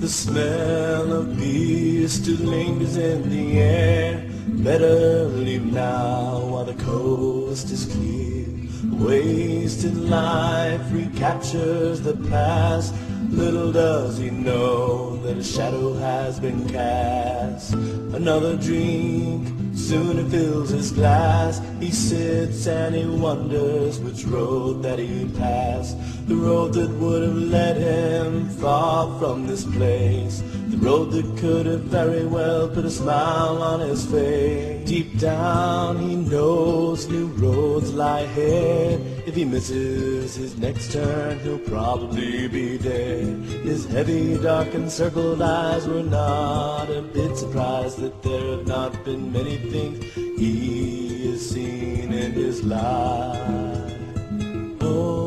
The smell of beer still lingers in the air. Better leave now while the coast is clear. Wasted life recaptures the past. Little does he know that a shadow has been cast. Another drink, soon he fills his glass. He sits and he wonders which road that he'd pass. The road that would have led him far from this place. The road that could have very well put a smile on his face. Deep down he knows new roads lie ahead. If he misses his next turn, he'll probably be dead. His heavy, dark, encircled eyes were not a bit surprised that there have not been many things he has seen in his life. Oh.